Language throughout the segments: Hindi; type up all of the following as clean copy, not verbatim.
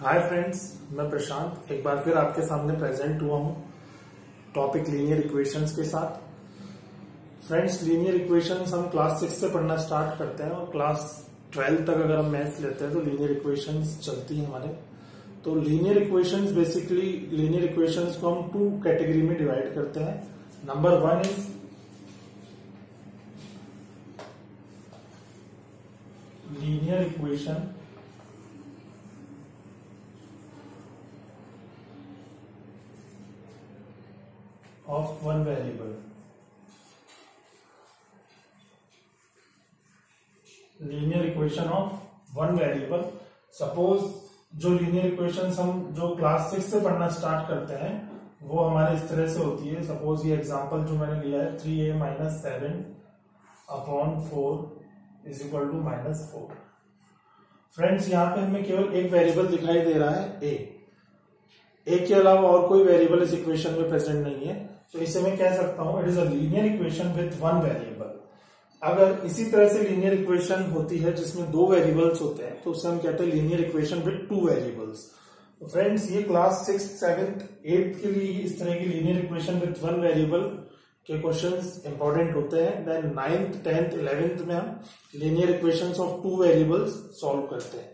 हाय फ्रेंड्स, मैं प्रशांत एक बार फिर आपके सामने प्रेजेंट हुआ हूँ टॉपिक लीनियर इक्वेशंस के साथ। फ्रेंड्स, लीनियर इक्वेशंस हम क्लास 6 से पढ़ना स्टार्ट करते हैं और क्लास 12 तक अगर हम मैथ्स लेते हैं तो लीनियर इक्वेशंस चलती हैं हमारे। तो linear equations basically linear equations को हम 2 कैटेगरी में डिवाइड करते हैं। Number 1 is linear equation of one variable। Linear equation of one variable. Suppose जो लीनियर इक्वेशंस हम जो क्लास 6 से पढ़ना स्टार्ट करते हैं वो हमारे इस तरह से होती है। सपोज ये एग्जांपल जो मैंने लिया है 3a - 7 upon 4 is equal to -4। Friends, यहाँ पे हमें केवल एक वेरिएबल दिखाई दे रहा है a के अलावा और कोई वेरिएबल इस इक्वेशन में प्रेजेंट नहीं है, तो इसे मैं कह सकता हूं it is a linear equation with one variable. अगर इसी तरह से लीनियर इक्वेशन होती है जिसमें 2 वेरिएबल्स होते हैं तो उसे हम कहते हैं लीनियर इक्वेशन विथ 2 वेरिएबल्स। तो फ्रेंड्स, ये क्लास 6, 7, 8 के लिए इस तरह की linear equation with one variable के क्वेश्चंस इंपॉर्टेंट होते हैं। देन 9th, 10th, 11th में हम linear equations of 2 variables solve करते हैं।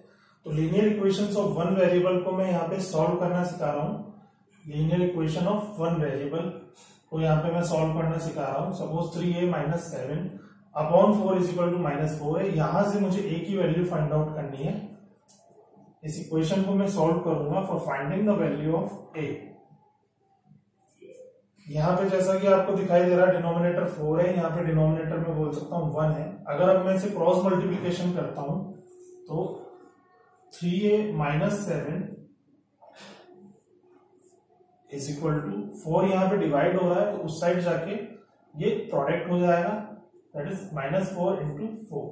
तो linear equations of one variable को मैं यहाँ पे सॉल्व करना सिखा रहा हूँ। Linear equation of one variable को यहाँ पे मैं सॉल्व करना सिखा रहा हूँ। Suppose 3a - 7 upon 4 is equal to -4 है। यहां से मुझे a की वैल्यू फाइंड आउट करनी है। इस इक्वेशन को मैं सॉल्व करूंगा for finding the value of a। यहाँ पे जैसा कि आपको दिखाई दे रहा है डिनोमिनेटर 4 है, यहाँ पे डिनोमिनेटर में बोल सकता हूँ 1 है। अगर अब मैं इसे क्रॉस मल्टीप्लीकेशन करता हूं तो 3a - 7 इज इक्वल टू 4 यहाँ पे डिवाइड हो रहा है तो उस साइड जाके ये प्रोडक्ट हो जाएगा, दैट इज -4 इंटू 4।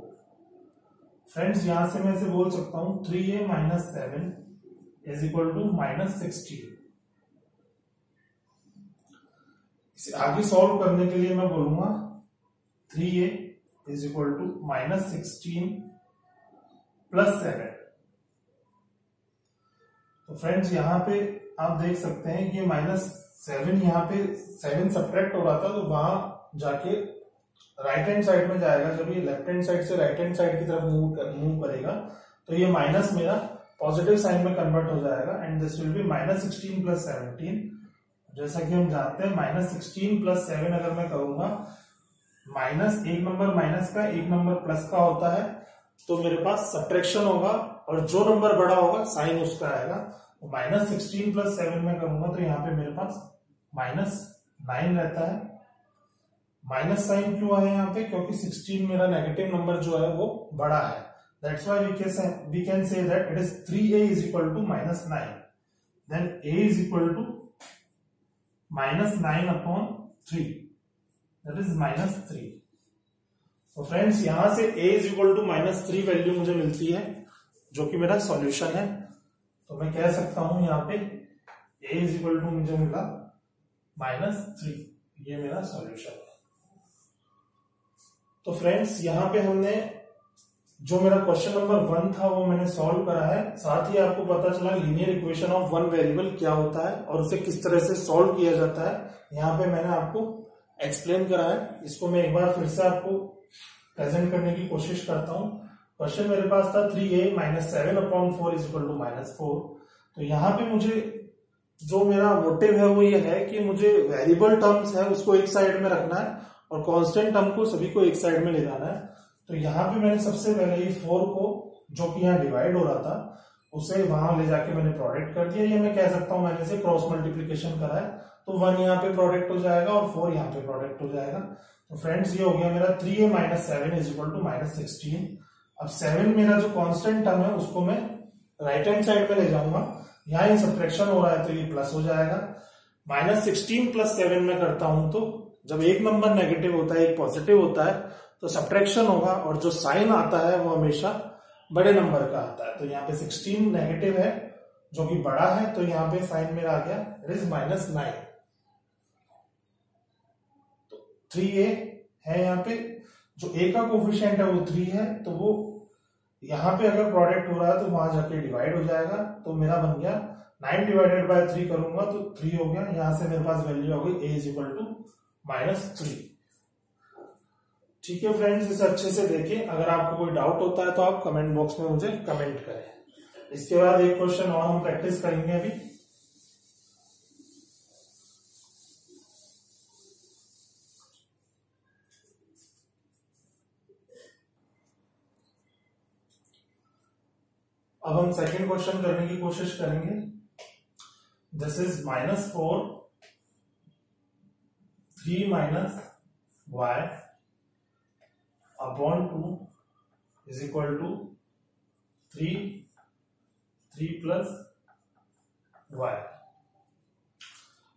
फ्रेंड्स, यहां से मैं इसे बोल सकता हूं 3a - 7 इज इक्वल टू -16। इसे आगे सॉल्व करने के लिए मैं बोलूंगा 3a is equal to -16 plus 7। तो फ्रेंड्स, यहां पे आप देख सकते हैं कि -7 यहाँ पे 7 सब्ट्रैक्ट हो रहा था तो वहां जाके राइट हैंड साइड में जाएगा। जब ये लेफ्ट हैंड साइड से राइट हैंड साइड की तरफ मूव करेगा तो ये माइनस मेरा पॉजिटिव साइन में कन्वर्ट हो जाएगा and this will be -16 plus 17। जैसा कि हम जानते हैं -16 प्लस 7 अगर मैं करूंगा एक नंबर माइनस का एक नंबर प्लस का होता है तो मेरे पास सब्ट्रैक्शन होगा और जो नंबर बड़ा होगा साइन उसका आएगा। -16 प्लस 7 में करूंगा तो यहाँ पे मेरे पास -9 रहता है। माइनस साइन क्यों आया यहाँ पे? क्योंकि 16 मेरा नेगेटिव नंबर जो है वो बड़ा है। That's why we can say that it is 3a is equal to -9। Then a is equal to -9 upon 3, that is -3। तो फ्रेंड्स, यहां से a is equal to -3 value मुझे मिलती है जो कि मेरा सॉल्यूशन है। तो मैं कह सकता हूं यहाँ पे a इज इक्वल टू मुझे मिला -3, ये मेरा सॉल्यूशन है। तो फ्रेंड्स, यहाँ पे हमने जो मेरा क्वेश्चन नंबर 1 था वो मैंने सॉल्व करा है। साथ ही आपको पता चला linear equation of one variable क्या होता है और उसे किस तरह से सॉल्व किया जाता है। यहाँ पे मैंने आपको एक्सप्लेन करा है। इसको मैं एक बार फिर से आपको प्रेजेंट करने की कोशिश करता हूँ। क्वेश्चन मेरे पास था 3a - 7 upon 4 is equal to -4। तो यहाँ पे मुझे जो मेरा मोटिव है वो ये है कि मुझे वेरिएबल टर्म्स है उसको एक साइड में रखना है और कांस्टेंट टर्म को सभी को एक साइड में ले जाना है। तो यहाँ पे मैंने सबसे पहले ये 4 को जो कि यहाँ डिवाइड हो रहा था उसे वहां ले जाके मैंने प्रोडक्ट कर दिया। ये मैं कह सकता हूं मैंने इसे क्रॉस मल्टीप्लीकेशन करा है तो 1 यहाँ पे प्रोडक्ट हो जाएगा और 4 यहाँ पे प्रोडक्ट हो जाएगा। तो फ्रेंड्स, ये हो गया मेरा 3a - 7 इज इक्वल टू -16। अब 7 मेरा जो कांस्टेंट टर्म है उसको मैं राइट हैंड साइड में ले जाऊंगा। यहाँ ये सब्ट्रैक्शन हो रहा है तो ये प्लस हो जाएगा। -16 प्लस 7 में करता हूं तो जब एक नंबर नेगेटिव होता है एक पॉजिटिव होता है तो सब्ट्रैक्शन होगा और जो साइन आता है वो हमेशा बड़े नंबर का आता है। तो यहाँ पे 16 नेगेटिव है जो कि बड़ा है तो यहाँ पे साइन मेरा आ गया इट इज -9। तो 3a है यहाँ पे जो a का कोफिशिएंट है वो 3 है तो वो यहाँ पे अगर प्रोडक्ट हो रहा है तो वहां जाके डिवाइड हो जाएगा, तो मेरा बन गया 9 डिवाइडेड बाय 3 करूंगा तो 3 हो गया। यहां से मेरे पास वैल्यू हो गई a इज इक्वल टू -3। ठीक है फ्रेंड्स, इसे अच्छे से देखें। अगर आपको कोई डाउट होता है तो आप कमेंट बॉक्स में मुझे कमेंट करें। इसके बाद एक क्वेश्चन और हम प्रैक्टिस करेंगे अभी। अब हम सेकंड क्वेश्चन करने की कोशिश करेंगे। This is -4 3 minus y upon 2 is equal to 3 plus y।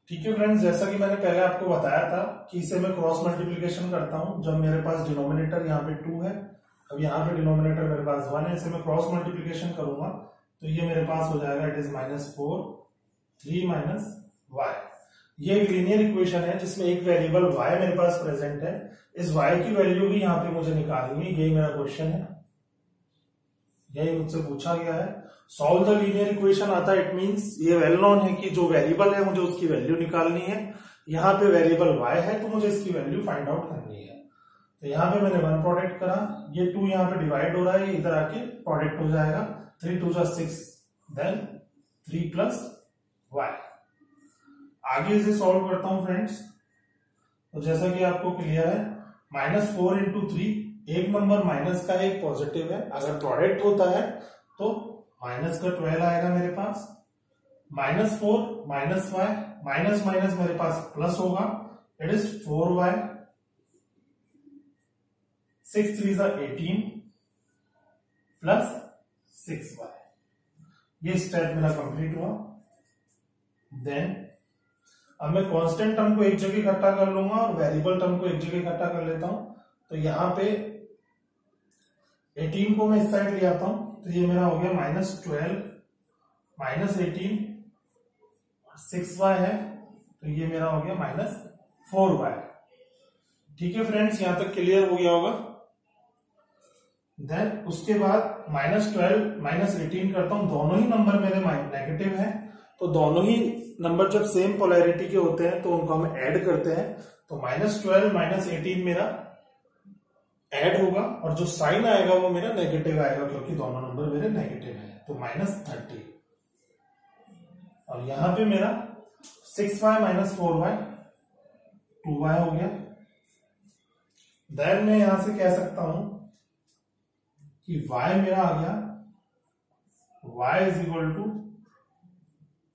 ठीक है फ्रेंड्स, जैसा कि मैंने पहले आपको बताया था कि इसे मैं क्रॉस मल्टीप्लीकेशन करता हूं। जब मेरे पास डिनोमिनेटर यहाँ पे 2 है, अब यहाँ पे डिनोमिनेटर मेरे पास 1 है, इसे मैं क्रॉस मल्टीप्लीकेशन करूंगा तो ये मेरे पास हो जाएगा, इट इज -4 3 माइनस y। ये एक लीनियर इक्वेशन है जिसमें एक वेरिएबल y मेरे पास प्रेजेंट है। इस y की वैल्यू भी यहाँ पे मुझे निकालनी है, यही मेरा क्वेश्चन है, यही मुझसे पूछा गया है। सॉल्व द लीनियर इक्वेशन आता है, इट मींस ये वेल नोन है कि जो वेरिएबल है मुझे उसकी वैल्यू निकालनी है। यहाँ पे वेरिएबल y है तो मुझे इसकी वैल्यू फाइंड आउट करनी है। तो यहाँ पे मैंने 1 प्रोडक्ट करा, ये 2 यहाँ पे डिवाइड हो रहा है, इधर आके प्रोडक्ट हो जाएगा, 3 2 6 देन 3 प्लस y। आगे इसे सॉल्व करता हूं फ्रेंड्स। तो जैसा कि आपको क्लियर है, -4 इंटू 3, एक नंबर माइनस का एक पॉजिटिव है, अगर प्रोडक्ट होता है तो माइनस का 12 आएगा मेरे पास। -4 माइनस y, माइनस माइनस मेरे पास प्लस होगा, it is 4y, 6 3 18 plus 6y। ये स्टेप मेरा कंप्लीट हुआ। देन अब मैं कांस्टेंट टर्म को एक जगह इकट्ठा कर लूंगा और वेरिएबल टर्म को एक जगह इकट्ठा कर लेता हूं। तो यहां पे 18 को मैं इस साइड ले आता हूं, तो ये मेरा हो गया -12 -18 6y है, तो ये मेरा हो गया -4y। ठीक है फ्रेंड्स, यहां तक क्लियर हो गया होगा। देन उसके बाद -12 -18 करता हूं, दोनों ही नंबर मेरे नेगेटिव हैं, तो दोनों ही नंबर जब सेम पोलैरिटी के होते हैं तो उनको हम ऐड करते हैं। तो -12 -18 मेरा ऐड होगा और जो साइन आएगा वो मेरा नेगेटिव आएगा, क्योंकि दोनों नंबर मेरे नेगेटिव हैं, तो -30। और यहां पे मेरा 6y - 4y 2y हो गया। देन मैं यहां से कह सकता हूं कि y मेरा आ गया, y is equal to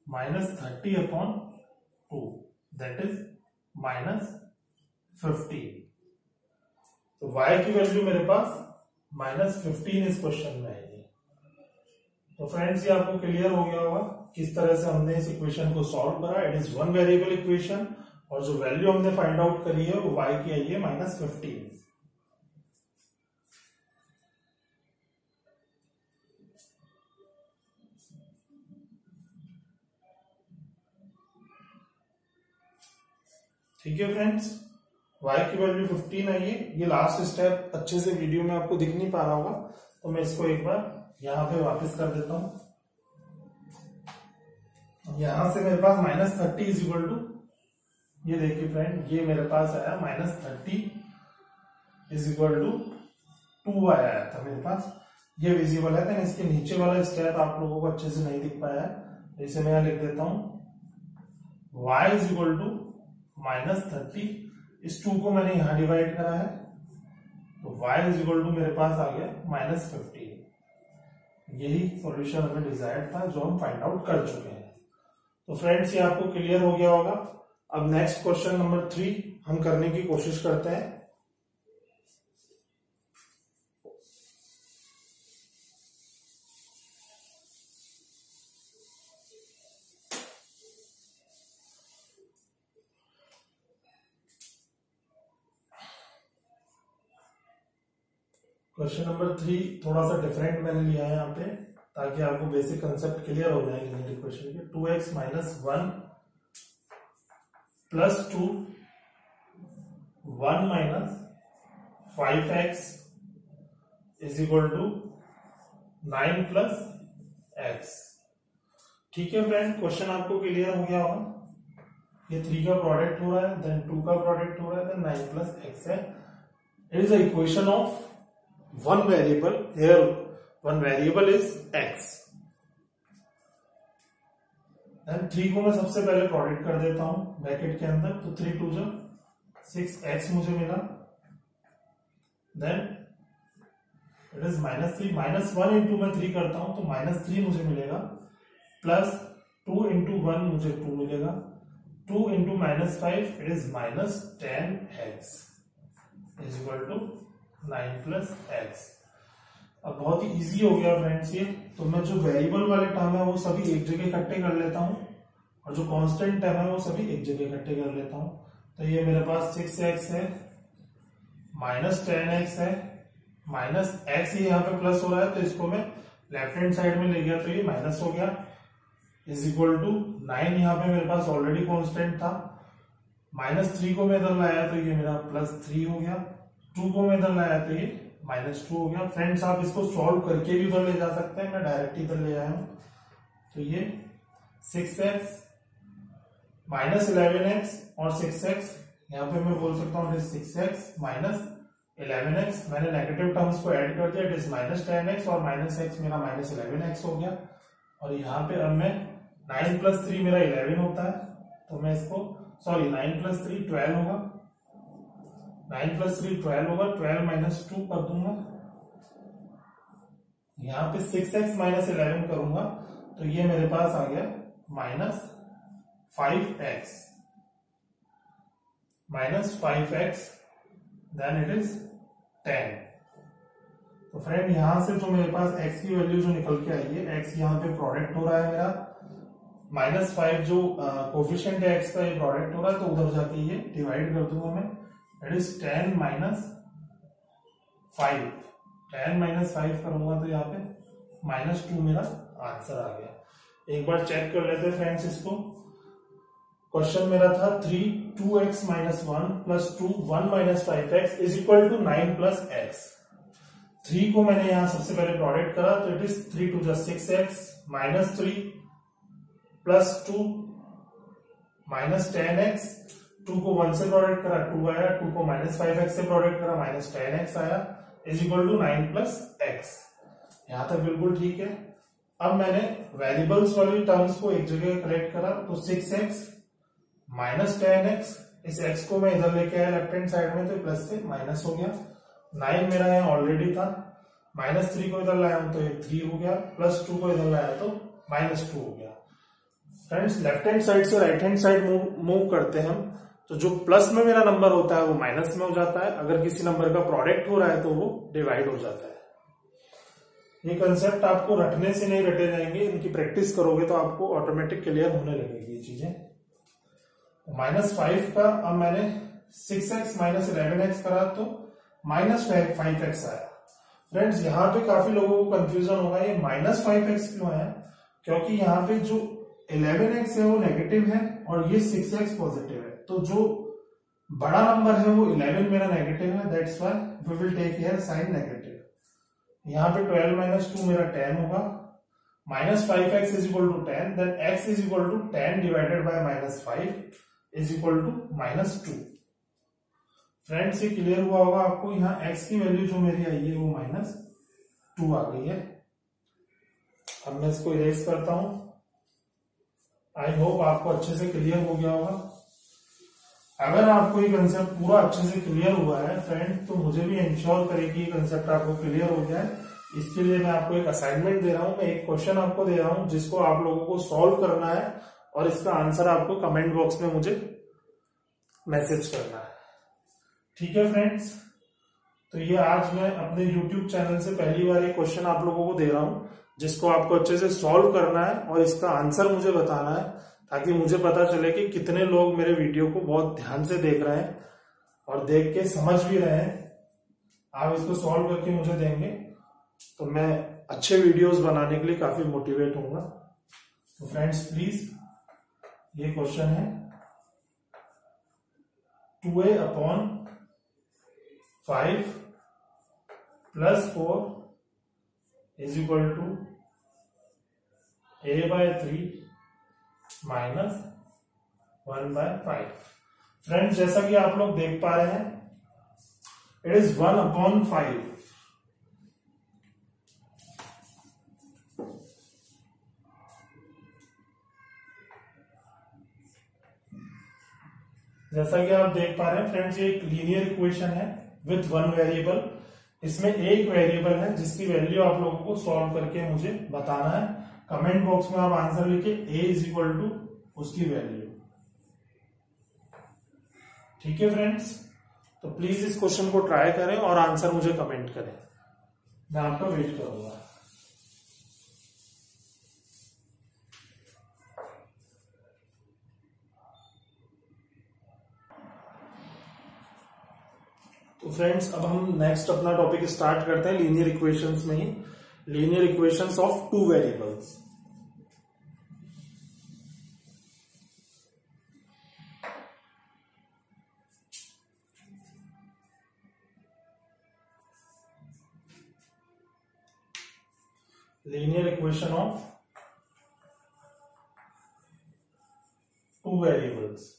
-30 upon 2, that is -15। तो y की वैल्यू मेरे पास -15 इस क्वेश्चन में आएगी। तो फ्रेंड्स, ये आपको क्लियर हो गया होगा किस तरह से हमने इस इक्वेशन को सॉल्व करा। It is one variable equation और जो वैल्यू हमने फाइंड आउट करी है वो y की आई है -15। ठीक है फ्रेंड्स, y की वैल्यू 15 आई है। ये लास्ट स्टेप अच्छे से वीडियो में आपको दिख नहीं पा रहा होगा, तो मैं इसको एक बार यहां पे वापस कर देता हूं। यहां से मेरे पास -30 इज इक्वल टू, ये देखिए फ्रेंड, ये मेरे पास आया -30 इज इक्वल टू 2y आया था मेरे पास, ये विजिबल है। लेकिन इसके नीचे वाला स्टेप आप लोगों को अच्छे से नहीं दिख पाया है, इसे मैं यहां लिख देता हूं। y इज इक्वल टू -30, इस 2 को मैंने यहां डिवाइड करा है, तो y इज इक्वल टू मेरे पास आ गया -15। यही सॉल्यूशन हमें डिजायर्ड था, जो हम फाइंड आउट कर चुके हैं। तो फ्रेंड्स, ये आपको क्लियर हो गया होगा। अब नेक्स्ट क्वेश्चन नंबर 3 हम करने की कोशिश करते हैं। क्वेश्चन नंबर 3 थोड़ा सा डिफरेंट मैंने लिया है यहाँ पे, ताकि आपको बेसिक कंसेप्ट क्लियर हो जाए लीनियर इक्वेशन के। 2x - 1 plus 2 1 - 5x is equal to 9 plus x. ठीक है फ्रेंड, क्वेश्चन आपको क्लियर हो गया होगा। ये 3 का प्रोडक्ट हो रहा है, देन 2 का प्रोडक्ट हो रहा है, देन 9 प्लस एक्स है। It is the equation of one variable, here one variable is x. Then 3 को मैं सबसे पहले प्रोडक्ट कर देता हूं ब्रैकेट के अंदर, तो 3 2 जो 6x मुझे मिला। देन इट इज -3, -1 इंटू मैं 3 करता हूं तो -3 मुझे मिलेगा, प्लस 2 इंटू 1 मुझे 2 मिलेगा, 2 into -5 it is -10x is equal to 9 plus x. अब बहुत ही इजी हो गया फ्रेंड्स ये। तो मैं जो वेरिएबल वाले टर्म है वो सभी एक जगह इकट्ठे कर लेता हूं, और जो कांस्टेंट टर्म है वो सभी एक जगह इकट्ठे कर लेता हूं। तो ये मेरे पास 6x है, -10x है, -x ही यहाँ पे प्लस हो रहा है तो इसको मैं लेफ्ट हैंड साइड में ले गया तो ये माइनस हो गया, इज इक्वल टू 9 यहाँ पे मेरे पास ऑलरेडी कांस्टेंट था, -3 को मैं इधर लाया तो ये मेरा +3 हो गया, 2 को मैं इधर लाया तो ये -2 हो गया। फ्रेंड्स आप इसको सॉल्व करके भी इधर ले जा सकते हैं, मैं डायरेक्ट इधर ले आया हूं। तो ये 6x -11x और 6x, यहाँ पे मैं बोल सकता हूँ 6x -11x, मैंने नेगेटिव टर्म्स को ऐड कर दिया, इट इज -10x और -x मेरा -11x हो गया। और यहाँ पे अब मैं 9 प्लस 3 मेरा 11 होता है, तो मैं इसको सॉरी 9 प्लस 3 12 होगा, 9 प्लस 3 12 होगा, 12 माइनस 2 कर दूंगा, यहाँ पे 6x -11 करूंगा तो ये मेरे पास आ गया -5x देन इट इज 10। तो फ्रेंड यहां से जो मेरे पास x की वैल्यू जो निकल के आई है, x यहाँ पे प्रोडक्ट हो रहा है मेरा, -5 जो कोफिशिएंट है x का ये प्रोडक्ट हो रहा है, तो उधर जाके ये डिवाइड कर दूंगा मैं, इट इज 10 माइनस 5, 10 माइनस 5 करूंगा तो यहाँ पे -2 मेरा आंसर आ गया। एक बार चेक कर लेते हैं फ्रेंड्स इसको। क्वेश्चन मेरा था 2x - 1 plus 2 1 - 5x is equal to 9 plus x। 3 को मैंने यहां सबसे पहले प्रोडक्ट करा तो इट इज 3 2 जा 6x -3 प्लस 2 -10x, 2 को 1 से प्रोडक्ट करा 2 आया, 2 को -5x से प्रोडक्ट करा -10x आया, is equal to 9 plus x। यहां तक बिल्कुल ठीक है। अब मैंने वेरिएबल्स वाली टर्म्स को एक जगह कलेक्ट करा तो 6x -10x, इस x को मैं इधर लेके आया लेफ्ट हैंड साइड में तो प्लस से माइनस हो गया, 9 मेरा यहाँ ऑलरेडी था, -3 को इधर लाया हूं तो ये 3 हो गया, +2 को इधर लाया तो -2 हो गया। फ्रेंड्स लेफ्ट हैंड साइड से राइट हैंड साइड मूव करते हैं हम, तो जो प्लस में मेरा नंबर होता है वो माइनस में हो जाता है, अगर किसी नंबर का प्रोडक्ट हो रहा है तो वो डिवाइड हो जाता है। ये कंसेप्ट आपको रटने से नहीं रटे जाएंगे, इनकी प्रैक्टिस करोगे तो आपको ऑटोमेटिक क्लियर होने लगेगी ये चीजें। -5 का अब मैंने 6x -11x करा तो -5x आया। फ्रेंड्स यहाँ पे काफी लोगों को कंफ्यूजन होगा, ये -5x क्यों आया, क्योंकि यहाँ पे जो 11x है वो नेगेटिव है और ये 6x पॉजिटिव है, तो जो बड़ा नंबर है वो 11 मेरा नेगेटिव है, that's why we will take here sign negative. यहाँ पे 12 - 2 मेरा 10 होगा, -5x is equal to 10, then x is equal to 10 divided by -5 is equal to -2। Friends ये क्लियर हुआ होगा आपको, यहाँ x की वैल्यू जो मेरी आई है वो -2 आ गई है। अब मैं इसको इरेज करता हूं, आई होप आपको अच्छे से क्लियर हो गया होगा। अगर आपको ये कंसेप्ट पूरा अच्छे से क्लियर हुआ है फ्रेंड, तो मुझे भी इंश्योर करें कि ये कंसेप्ट आपको क्लियर हो जाए। इसके लिए मैं आपको एक असाइनमेंट दे रहा हूं, मैं एक क्वेश्चन आपको दे रहा हूं जिसको आप लोगों को सॉल्व करना है और इसका आंसर आपको कमेंट बॉक्स में मुझे मैसेज करना है। ठीक है फ्रेंड्स, तो ये आज मैं अपने YouTube चैनल से पहली बार ये क्वेश्चन आप लोगों को दे रहा हूं जिसको आपको अच्छे से सॉल्व करना है और इसका आंसर मुझे बताना है, ताकि मुझे पता चले कि कितने लोग मेरे वीडियो को बहुत ध्यान से देख रहे हैं और देख के समझ भी रहे हैं। आप इसको सॉल्व करके मुझे देंगे तो मैं अच्छे वीडियोस बनाने के लिए काफी मोटिवेट होऊंगा। तो फ्रेंड्स प्लीज, ये क्वेश्चन है 2a/5 + 4 is equal to a/3 minus 1/5। Friends, जैसा कि आप लोग देख पा रहे हैं, इट इज 1/5। जैसा कि आप देख पा रहे हैं फ्रेंड्स, ये एक लीनियर इक्वेशन है विथ वन वेरिएबल। इसमें एक वेरिएबल है जिसकी वैल्यू आप लोगों को सॉल्व करके मुझे बताना है। कमेंट बॉक्स में आप आंसर लिखिए a इज इक्वल टू उसकी वैल्यू। ठीक है फ्रेंड्स, तो प्लीज इस क्वेश्चन को ट्राई करें और आंसर मुझे कमेंट करें, मैं आपका वेट करूंगा। तो फ्रेंड्स, अब हम नेक्स्ट अपना टॉपिक स्टार्ट करते हैं लीनियर इक्वेशंस में ही, linear equations of two variables. Linear equation of two variables.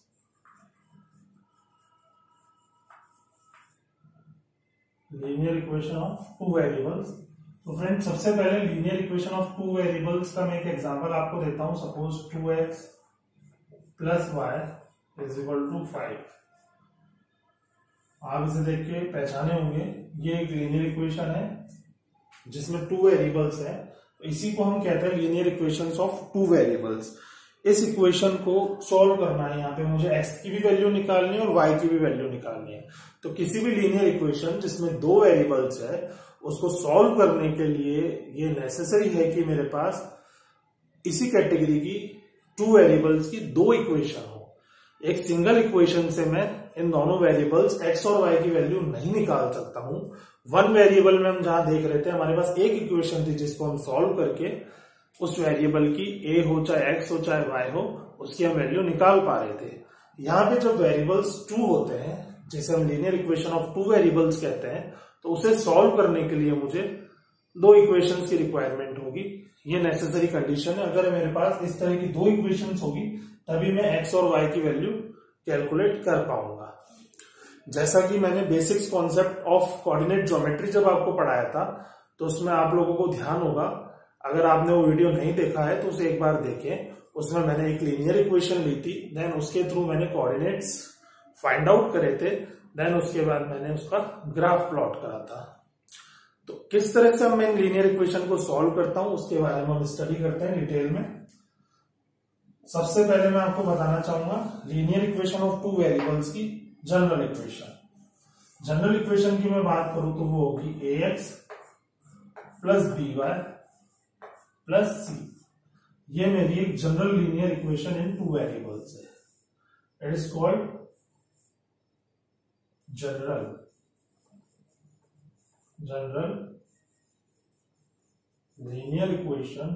Linear equation of two variables. तो फ्रेंड्स, सबसे पहले linear equation of two variables का मैं एक एग्जांपल आपको देता हूं। Suppose 2x plus y is equal to 5। आप इसे देख के पहचाने होंगे, ये एक लीनियर इक्वेशन है जिसमें टू वेरिएबल्स है। इसी को हम कहते हैं linear equations of two variables. इस इक्वेशन को सॉल्व करना है, यहाँ पे मुझे x की भी वैल्यू निकालनी है और y की भी वैल्यू निकालनी है। तो किसी भी लीनियर इक्वेशन जिसमें दो वेरिएबल्स है, उसको सॉल्व करने के लिए ये नेसेसरी है कि मेरे पास इसी कैटेगरी की टू वेरिएबल्स की दो इक्वेशन हो। एक सिंगल इक्वेशन से मैं इन दोनों वेरिएबल्स x और y की वैल्यू नहीं निकाल सकता हूं। वन वेरिएबल में हम जहां देख रहे थे, हमारे पास एक इक्वेशन थी जिसको हम सॉल्व करके उस वेरिएबल की a हो चाहे x हो चाहे y हो, उसकी हम वैल्यू निकाल पा रहे थे। यहाँ पे जब वेरिएबल्स टू होते हैं, जिसे हम linear equation of two variables कहते हैं, तो उसे सॉल्व करने के लिए मुझे दो इक्वेशंस की रिक्वायरमेंट होगी। ये नेसेसरी कंडीशन है। अगर मेरे पास इस तरह की दो इक्वेशंस होगी तभी मैं x और y की वैल्यू कैलकुलेट कर पाऊंगा। जैसा कि मैंने basics concept of coordinate geometry जब आपको पढ़ाया था, तो उसमें आप लोगों को ध्यान होगा, अगर आपने वो वीडियो नहीं देखा है तो उसे एक बार देखें। उसमें मैंने एक लीनियर इक्वेशन ली थी, देन उसके थ्रू मैंने कोऑर्डिनेट्स फाइंड आउट करे थे, देन उसके बाद मैंने उसका ग्राफ प्लॉट करा था। तो किस तरह से मैं लीनियर इक्वेशन को सॉल्व करता हूं, उसके बारे में हम स्टडी करते हैं डिटेल में। सबसे पहले मैं आपको बताना चाहूंगा linear equation of two variables की जनरल इक्वेशन। जनरल इक्वेशन की मैं बात करूं तो वो होगी ax plus by plus c। ये मेरी एक general linear equation in two variables है। It is called general linear equation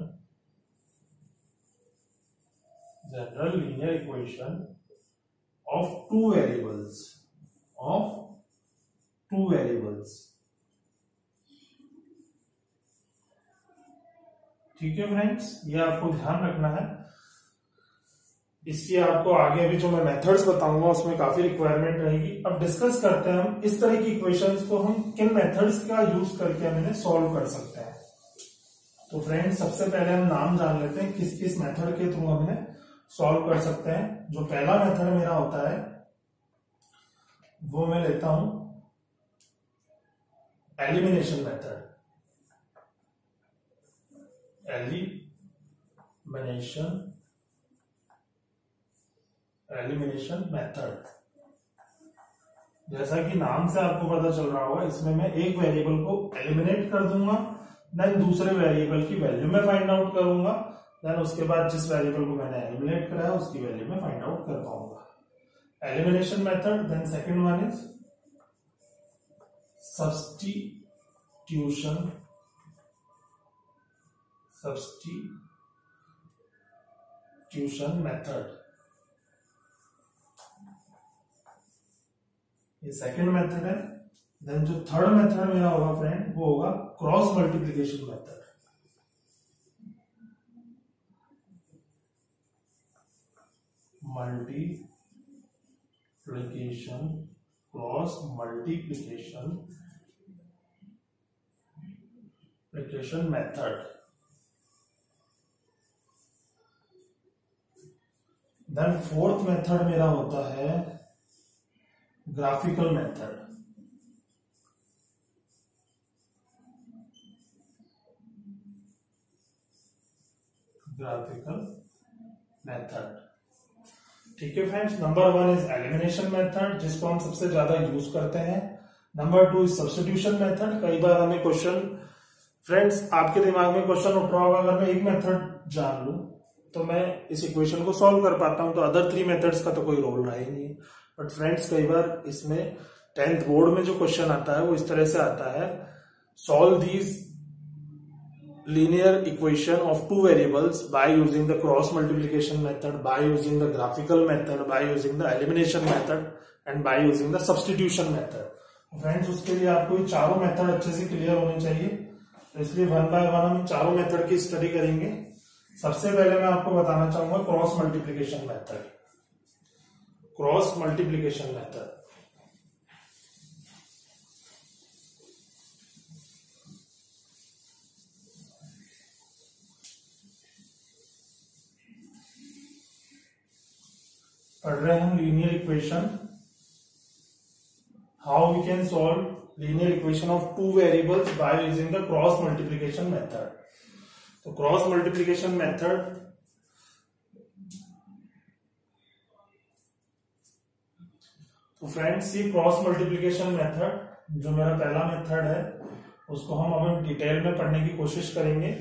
of two variables। ठीक है फ्रेंड्स, ये आपको ध्यान रखना है। इसकी आपको आगे भी जो मैं मेथड्स बताऊंगा उसमें काफी रिक्वायरमेंट रहेगी। अब डिस्कस करते हैं हम इस तरह की इक्वेशंस को हम किन मेथड्स का यूज करके हम इन्हें सॉल्व कर सकते हैं। तो फ्रेंड्स, सबसे पहले हम नाम जान लेते हैं किस किस मेथड के थ्रू हम इन्हें सॉल्व कर सकते हैं। जो पहला मेथड मेरा होता है वो मैं लेता हूं एलिमिनेशन मेथड। एलिमिनेशन मेथड, जैसा कि नाम से आपको पता चल रहा होगा, इसमें मैं एक वेरिएबल को एलिमिनेट कर दूंगा, देन दूसरे वेरिएबल की वैल्यू में फाइंड आउट करूंगा, देन उसके बाद जिस वेरिएबल को मैंने एलिमिनेट करा है उसकी वैल्यू में फाइंड आउट कर पाऊंगा। Elimination method. Then second one is substitution method. ये सेकंड मेथड है। देन जो थर्ड मेथड मेरा होगा फ्रेंड, वो होगा cross multiplication method. Multiplication cross multiplication method. Then fourth method मेरा होता है ग्राफिकल मेथड। ठीक है friends, number 1 is elimination method जिसको हम सबसे ज्यादा यूज करते हैं। Number 2 is substitution method. कई बार हमें क्वेश्चन, फ्रेंड्स आपके दिमाग में क्वेश्चन उठ रहा होगा, अगर मैं एक मेथड जान लूं तो मैं इस इक्वेशन को सॉल्व कर पाता हूं, तो अदर 3 मेथड्स का तो कोई रोल रहा ही नहीं है। बट फ्रेंड्स कई बार इसमें 10th बोर्ड में जो क्वेश्चन आता है वो इस तरह से आता है, solve these linear equation of two variables by using the cross multiplication method, by using the graphical method, by using the elimination method and by using the substitution method। Friends उसके लिए आपको ये चारों मेथड अच्छे से क्लियर होने चाहिए, तो इसलिए 1 by 1 हम इन चारों मेथड की स्टडी करेंगे। सबसे पहले मैं आपको बताना चाहूंगा cross multiplication method. Cross multiplication method पढ़ रहे हैं हम linear equation, how we can solve linear equation of two variables by using the cross multiplication method. तो क्रॉस मल्टीप्लिकेशन मेथड तो फ्रेंड्स ये क्रॉस मल्टीप्लिकेशन मेथड जो मेरा पहला मेथड है उसको हम अब डिटेल में पढ़ने की कोशिश करेंगे।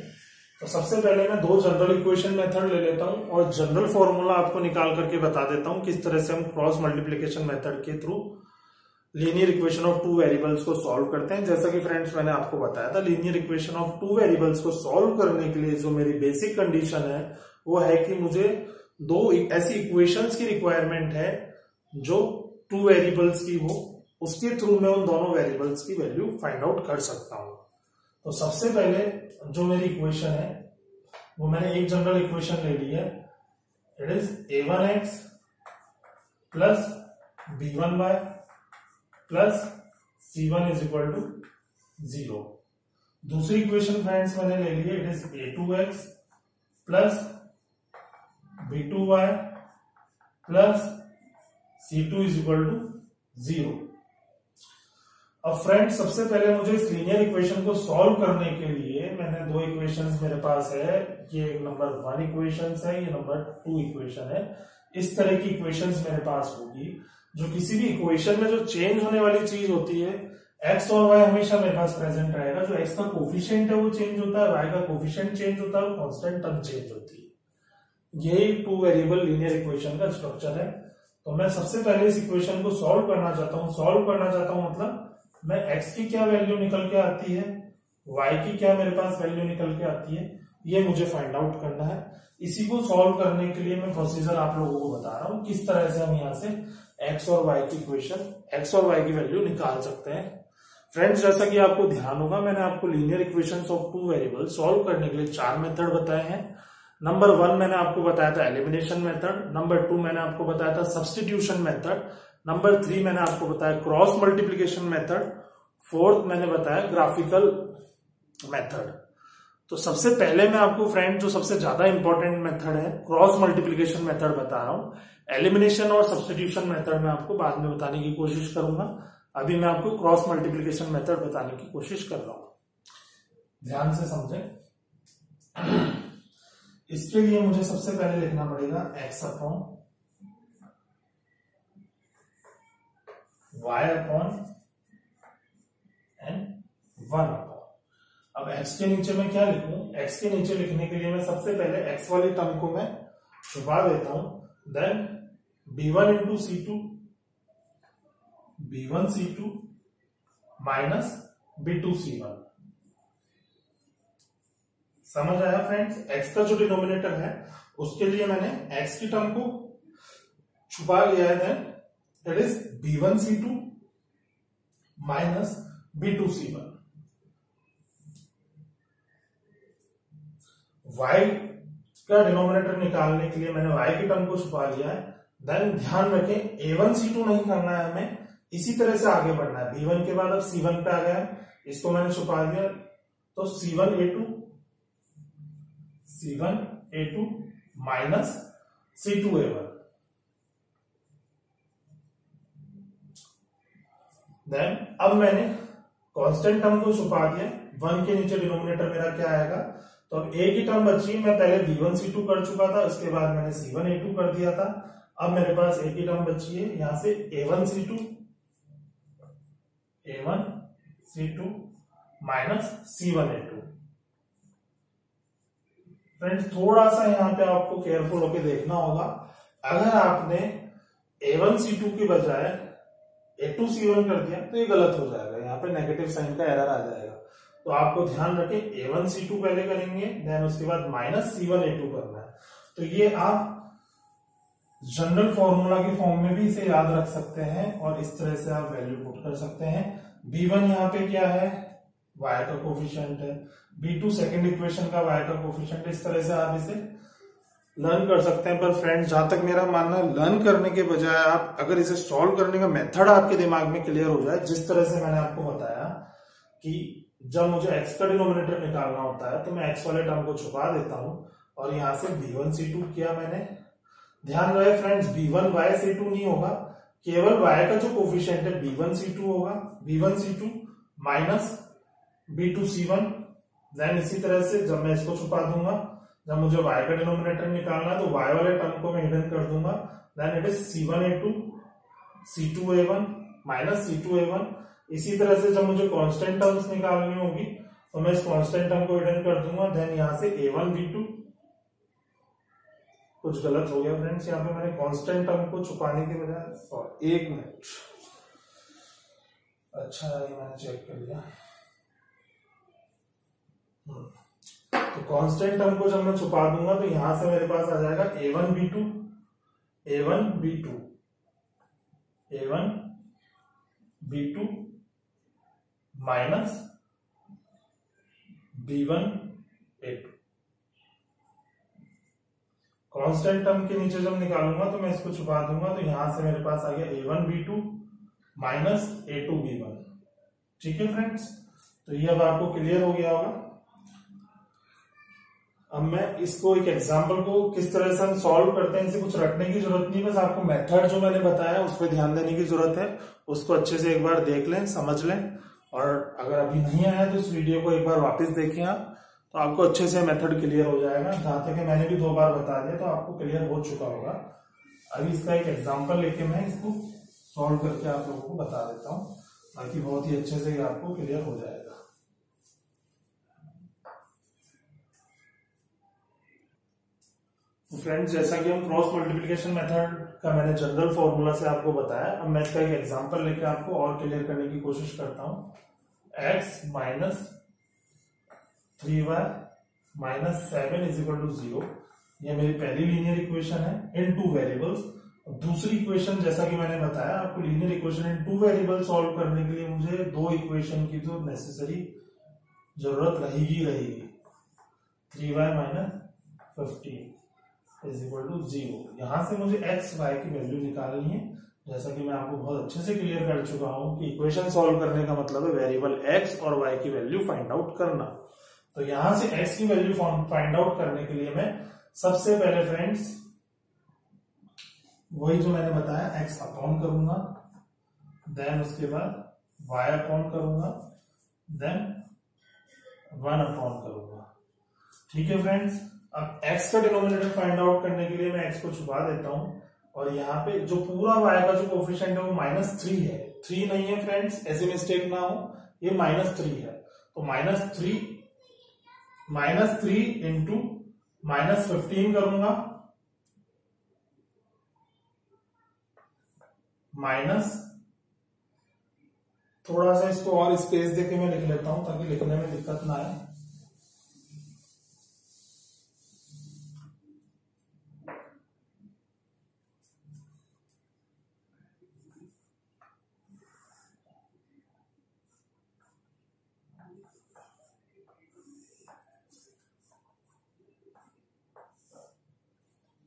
तो सबसे पहले मैं 2 जनरल इक्वेशन मेथड ले लेता हूं और जनरल फॉर्मूला आपको निकाल करके बता देता हूं किस तरह से हम क्रॉस मल्टीप्लिकेशन मेथड के through linear equation of two variables को सॉल्व करते हैं। जैसा कि फ्रेंड्स मैंने आपको बताया था, linear equation of two variables को सॉल्व करने के लिए जो मेरी बेसिक कंडीशन है वो है कि मुझे 2 ऐसी इक्वेशंस की रिक्वायरमेंट है जो टू वेरिएबल्स की हो, उसके थ्रू मैं उन दोनों वेरिएबल्स की वैल्यू फाइंड आउट कर सकता हूं। तो सबसे पहले जो मेरी इक्वेशन है वो मैंने एक जनरल इक्वेशन ले ली है, it is a1x plus b1y plus c1 is equal to 0। दूसरी इक्वेशन फ्रेंड्स मैंने ले ली है, it is a2x plus b2y plus c2 is equal to 0। अब फ्रेंड्स सबसे पहले मुझे इस लीनियर इक्वेशन को सॉल्व करने के लिए मैंने 2 इक्वेशंस मेरे पास है, ये नंबर 1 इक्वेशंस है, ये नंबर 2 इक्वेशन है। इस तरह की इक्वेशंस मेरे पास होगी जो किसी भी इक्वेशन में जो चेंज होने वाली चीज होती है, एक्स और वाई हमेशा मेरे पास प्रेजेंट रहेगा। जो एक्स का कोफिशिएंट है वो चेंज होता है, वाई का कोफिशिएंट चेंज होता है, कांस्टेंट टर्म चेंज होती है। यही टू वेरिएबल लीनियर इक्वेशन का स्ट्रक्चर है। तो मैं सबसे पहले इस इक्वेशन को सॉल्व करना चाहता हूं। सॉल्व करना चाहता हूं मतलब मैं x की क्या वैल्यू निकल के आती है, y की क्या मेरे पास वैल्यू निकल के आती है, ये मुझे फाइंड आउट करना है। इसी को सॉल्व करने के लिए मैं प्रोसीजर आप लोगों को बता रहा हूं किस तरह से हम यहां से x और y की इक्वेशन, x और y की वैल्यू निकाल सकते हैं। फ्रेंड्स जैसा कि आपको ध्यान होगा, मैंने आपको linear equations of two variable solve करने के लिए 4 मेथड बताए हैं। नंबर 1 मैंने आपको बताया था एलिमिनेशन मेथड, नंबर 2 मैंने आपको बताया था सब्स्टिट्यूशन मेथड, नंबर 3 मैंने आपको बताया क्रॉस मल्टीप्लिकेशन मेथड, 4th मैंने बताया ग्राफिकल मेथड। तो सबसे पहले मैं आपको फ्रेंड जो सबसे ज्यादा इंपॉर्टेंट मेथड है क्रॉस मल्टीप्लिकेशन मेथड बता रहा हूं। एलिमिनेशन और सब्स्टिट्यूशन मेथड मैं आपको बाद में बताने की कोशिश करूंगा, अभी मैं आपको क्रॉस मल्टीप्लिकेशन मेथड बताने की कोशिश कर रहा हूं। ध्यान से समझें। इसके लिए मुझे सबसे पहले लिखना पड़ेगा x upon y upon and 1 upon. अब x के नीचे मैं क्या लिखूं? x के नीचे लिखने के लिए मैं सबसे पहले x वाली टर्म को मैं छुपा देता हूं, then b1 into c2 b1 c2 minus b2 c1। समझ आया फ्रेंड्स? x का जो डिनोमिनेटर है उसके लिए मैंने x की टर्म को छुपा लिया है, then it is b1 c2 minus b2 c1। y का डिनोमिनेटर निकालने के लिए मैंने y की टर्म को छुपा लिया है, देन ध्यान रखें A1C2 नहीं करना है हमें, इसी तरह से आगे बढ़ना है। B1 के बाद अब C1 पे आ गया है, इसको मैंने छुपा दिया, तो C1A2 माइनस C2A1। देन अब मैंने कांस्टेंट टर्म को छुपा दिया, 1 के नीचे डिनोमिनेटर मेरा क्या आएगा, तो अब एक ही टर्म बची है। मैं पहले B1C2 कर चुका था, उसके बाद मैंने C1A2 कर दिया था। अब मेरे पास एक ही टर्म बची है, यहां से A1C2 माइनस C1A2। फ्रेंड्स थोड़ा सा यहाँ पे आपको केयरफुल होकर देखना होगा। अगर आपने A1C2 की बजाय A2C1 कर दिया तो ये गलत हो जाएगा, यहाँ पे नेगेटिव साइन का एरर आ जाएगा। तो आपको ध्यान रखें A1C2 पहले करेंगे, देन उसके बाद माइनस C1A2 करना है। तो ये आप जनरल फॉर्मूला के फॉर्म में भी इसे याद रख सकते हैं और इस तरह से आप वैल्यू पुट कर सकते हैं। B1 यहाँ पे क्या है, y का कोफिशिएंट है, B2 सेकंड इक्वेशन का y का कोफिशिएंट है। इस तरह से आप इसे लर्न कर सकते हैं। पर फ्रेंड्स जहां तक मेरा मानना है, लर्न करने के बजाय आप अगर इसे सॉल्व करने का मेथड आपके दिमाग में क्लियर हो जाए, जिस तरह से मैंने आपको बताया कि जब मुझे x का डिनोमिनेटर निकालना होता है तो मैं x वाले टर्म को छुपा देता हूं और यहां से B1C2 किया मैंने। ध्यान रहे फ्रेंड्स, B1Y C2 नहीं होगा, केवल y का जो कोफिशिएंट है B1C2 होगा, B1C2 माइनस B2C1। देन इसी तरह से जब मैं इसको छुपा दूंगा, जब मुझे y का डिनोमिनेटर निकालना है तो y वाले टर्म को मैं हिडन कर दूंगा। Then it is C1A2 C2A1 minus C2A1। इसी तरह से जब मुझे कांस्टेंट टर्म्स निकालनी होगी तो मैं इस कांस्टेंट टर्म को हिडन कर दूंगा। देन यहां से A1B2, कुछ गलत हो गया फ्रेंड्स, यहाँ पे मैंने कांस्टेंट टर्म को छुपाने के बजाय, एक मिनट, अच्छा ये मैंने चेक कर लिया। तो कांस्टेंट टर्म को जब मैं छुपा दूंगा तो यहां से मेरे पास आ जाएगा A1B2 minus B1A2। Constant term के नीचे जब निकालूंगा तो मैं इसको छुपा दूंगा, तो यहां से मेरे पास आ गया A1B2 माइनस A2B1। ठीक है फ्रेंड्स, तो ये अब आपको क्लियर हो गया होगा। अब मैं इसको एक एग्जांपल को किस तरह से हम सॉल्व करते हैं, इसे कुछ रटने की जरूरत नहीं, बस आपको मेथड जो मैंने बताया उस पर ध्यान देने की जरूरत है। उसको अच्छे से एक बार देख लें, समझ लें, और अगर अभी नहीं आया तो इस वीडियो को एक बार वापस देखें आप, तो आपको अच्छे से मेथड क्लियर हो जाएगा। जहां तक मैंने भी 2 बार बता दिया तो आपको क्लियर हो चुका होगा। अभी इसका एक एग्जाम्पल लेके मैं इसको सॉल्व करके आप लोगों को बता देता हूँ, ताकि बहुत ही अच्छे से आपको क्लियर हो जाएगा। फ्रेंड्स जैसा कि हम क्रॉस मल्टीप्लिकेशन मेथड का मैंने जनरल फॉर्मूला से आपको बताया, अब मैं इसका एक एग्जांपल लेके आपको और क्लियर करने की कोशिश करता हूं। x minus 3y minus 7 is equal to 0, यह मेरी पहली लीनियर इक्वेशन है इन 2 वेरिएबल्स। दूसरी इक्वेशन जैसा कि मैंने बताया आपको, लीनियर इक्वेशन इन 2 वेरिएबल सॉल्व करने के लिए मुझे 2 इक्वेशन की तो नेसेसरी जरूरत रहेगी। 3y minus 15 is equal to 0। यहां से मुझे x y की वैल्यू निकालनी है। जैसा कि मैं आपको बहुत अच्छे से क्लियर कर चुका हूं कि इक्वेशन सॉल्व करने का मतलब है वेरिएबल x और y की वैल्यू फाइंड आउट करना। तो यहां से x की वैल्यू फाइंड आउट करने के लिए मैं सबसे पहले फ्रेंड्स वही जो मैंने बताया x अपॉन करूंगा, देन उसके बाद y अपॉन करूंगा, देन 1 अपॉन करूंगा। ठीक है फ्रेंड्स, अब x का डिनोमिनेटर फाइंड आउट करने के लिए मैं x को छुपा देता हूं, और यहाँ पे जो पूरा y का जो कोफिशिएंट है वो -3 है। 3 नहीं है फ्रेंड्स, ऐसे मिस्टेक ना हो, ये -3 है। तो -3 इंटू -15 करूंगा, माइनस, थोड़ा सा इसको और स्पेस देके मैं लिख लेता हूं ताकि लिखने में दिक्कत ना आए।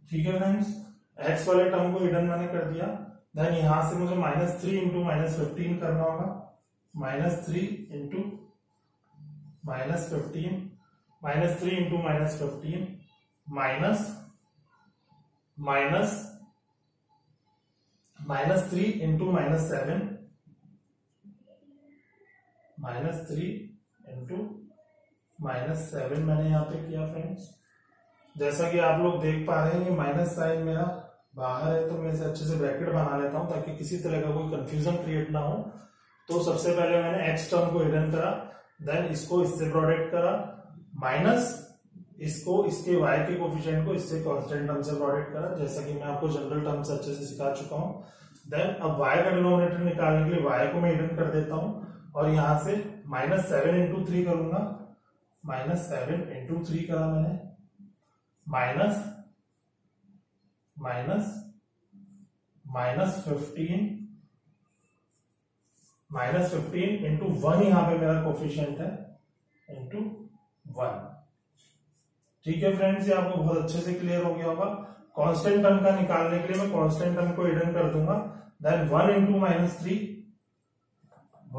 ठीक है फ्रेंड्स, एक्स वाले टर्म को हिडन मैंने कर दिया। देन यहां से मुझे -3 इंटू -15 करना होगा, -3 इंटू -15, -3 इंटू -15 -3 इंटू -7, -3 इंटू -7 मैंने यहाँ पे किया फ्रेंड्स। जैसा कि आप लोग देख पा रहे हैं ये माइनस साइन मेरा बाहर है, तो मैं इसे अच्छे से ब्रैकेट बना लेता हूं ताकि किसी तरह का कोई कंफ्यूजन क्रिएट ना हो। तो सबसे पहले मैंने एक्स टर्म को हिडन करा, देन इसको इससे प्रोडक्ट करा, माइनस इसको इसके y के कोफिशिएंट को इससे कांस्टेंट टर्म से प्रोडक्ट करा, जैसा कि मैं आपको जनरल टर्म से अच्छे से सिखा चुका हूं। देन अब y का डिनोमिनेटर निकालने के लिए y को मैं हिडन कर देता हूं और यहां से -7 इंटू 3 करूंगा, -7 इंटू 3 करा मैंने, -15 इंटू 1 यहां पे मेरा कोफिशिएंट है, इंटू 1। ठीक है फ्रेंड्स, ये आपको बहुत अच्छे से क्लियर हो गया होगा। कांस्टेंट टर्म का निकालने के लिए मैं कांस्टेंट टर्म को हिडन कर दूंगा, then 1 into -3,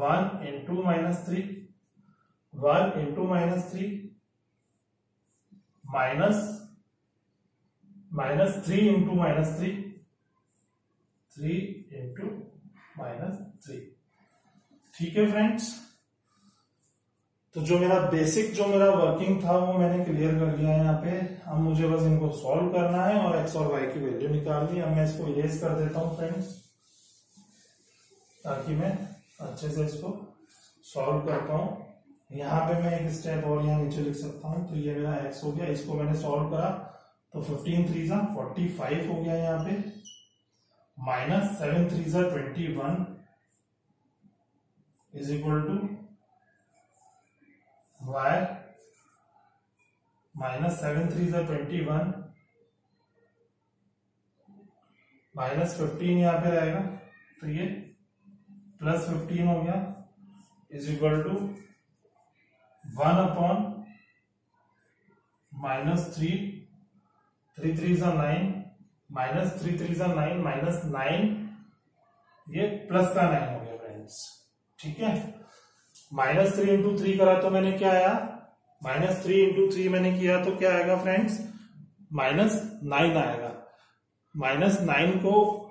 1 into -3, 1 into -3, -3 into -3, 3 into -3। ठीक है फ्रेंड्स, तो जो मेरा बेसिक जो मेरा वर्किंग था वो मैंने क्लियर कर लिया है यहाँ पे। अब मुझे बस इनको सॉल्व करना है और एक्स और वाई की वैल्यू निकालनी है। अब मैं इसको इरेज कर देता हूँ फ्रेंड्स, ताकि मैं अच्छे से इसको सॉल्व कर पाऊं। यहाँ पे मैं एक स्टेप और यहाँ नीचे लिख सकता हूँ। तो ये मेरा एक्स हो गया, इसको मैंने सॉल्व करा तो 15 3 45 हो गया यहाँ पे, -7 3 21 इज इक्वल टू y, -7 3 21 -15 यहाँ पे रहेगा, तो ये +15 हो गया, इज इक्वल टू 1 अपॉन -3 3 3 9, -3 3 9, -9, ये प्लस का 9 हो गया फ्रेंड्स। ठीक है, -3 इंटू 3 करा तो मैंने क्या आया, -3 इंटू 3 मैंने किया तो क्या आएगा फ्रेंड्स, -9 आएगा। -9 को